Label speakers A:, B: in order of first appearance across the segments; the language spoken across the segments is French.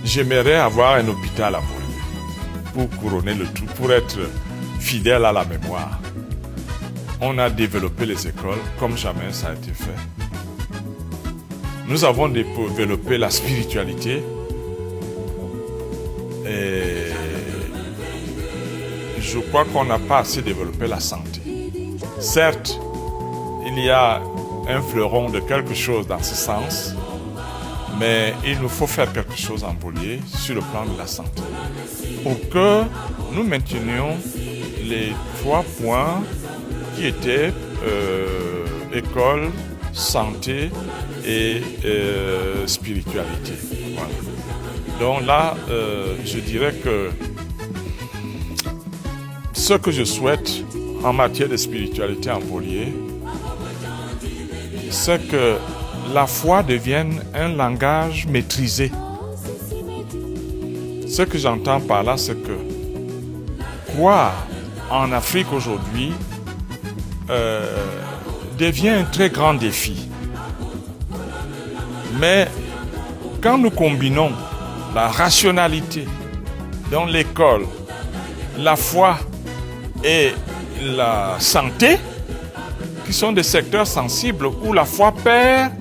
A: j'aimerais avoir un hôpital à Volé pour couronner le tout, pour être fidèle à la mémoire. On a développé les écoles comme jamais ça a été fait. Nous avons développé la spiritualité et je crois qu'on n'a pas assez développé la santé. Certes, il y a un fleuron de quelque chose dans ce sens, mais il nous faut faire quelque chose en Volier sur le plan de la santé pour que nous maintenions les 3 points qui étaient école, santé et spiritualité. Voilà. Donc là, je dirais que ce que je souhaite en matière de spiritualité en Volier, c'est que la foi devienne un langage maîtrisé. Ce que j'entends par là, c'est que croire en Afrique aujourd'hui devient un très grand défi. Mais quand nous combinons la rationalité dans l'école, la foi et la santé, qui sont des secteurs sensibles où la foi perd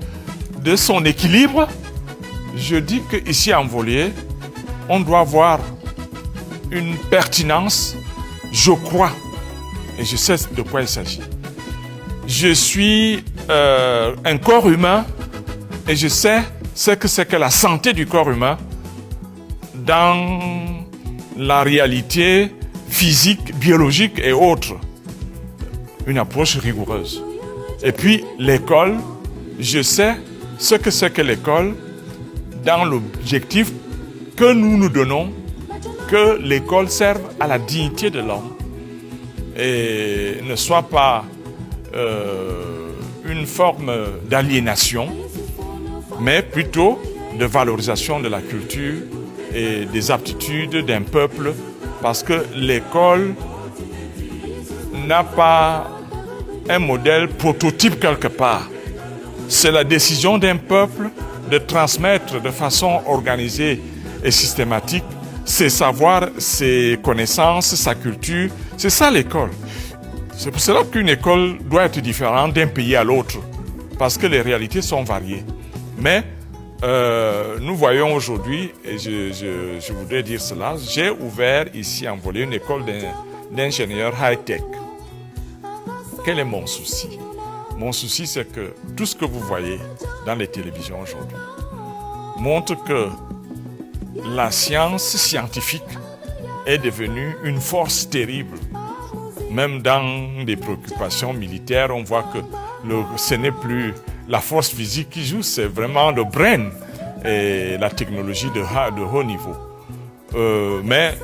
A: de son équilibre, je dis qu'ici en Volier, on doit avoir une pertinence, je crois, et je sais de quoi il s'agit. Je suis un corps humain et je sais ce que c'est que la santé du corps humain dans la réalité physique, biologique et autres. Une approche rigoureuse. Et puis l'école, je sais ce que c'est que l'école dans l'objectif que nous nous donnons, que l'école serve à la dignité de l'homme et ne soit pas une forme d'aliénation, mais plutôt de valorisation de la culture et des aptitudes d'un peuple, parce que l'école n'a pas un modèle prototype quelque part. C'est la décision d'un peuple de transmettre de façon organisée et systématique ses savoirs, ses connaissances, sa culture. C'est ça l'école. C'est pour cela qu'une école doit être différente d'un pays à l'autre, parce que les réalités sont variées. Mais nous voyons aujourd'hui, et je voudrais dire cela, j'ai ouvert ici en Volier une école d'ingénieurs high-tech. Quel est mon souci? Mon souci, c'est que tout ce que vous voyez dans les télévisions aujourd'hui montre que la science scientifique est devenue une force terrible. Même dans des préoccupations militaires, on voit que ce n'est plus la force physique qui joue, c'est vraiment le brain et la technologie de haut niveau. Mais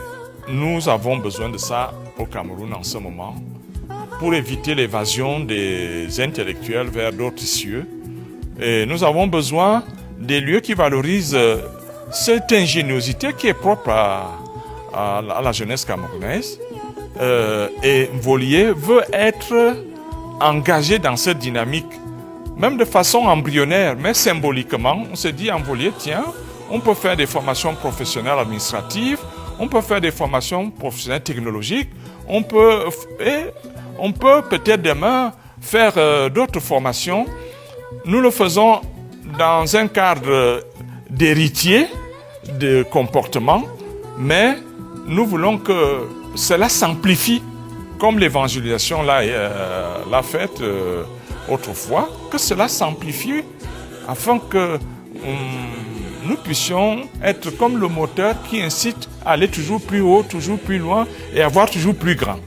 A: nous avons besoin de ça au Cameroun en ce moment pour éviter l'évasion des intellectuels vers d'autres cieux. Et nous avons besoin des lieux qui valorisent cette ingéniosité qui est propre à la jeunesse camerounaise. Et Volier veut être engagé dans cette dynamique, même de façon embryonnaire, mais symboliquement. On se dit en Volier, tiens, on peut faire des formations professionnelles administratives, on peut faire des formations professionnelles technologiques, on peut peut-être demain faire d'autres formations. Nous le faisons dans un cadre d'héritier, de comportement, mais nous voulons que cela s'amplifie, comme l'évangélisation l'a faite autrefois, que cela s'amplifie afin que nous puissions être comme le moteur qui incite à aller toujours plus haut, toujours plus loin et avoir toujours plus grand.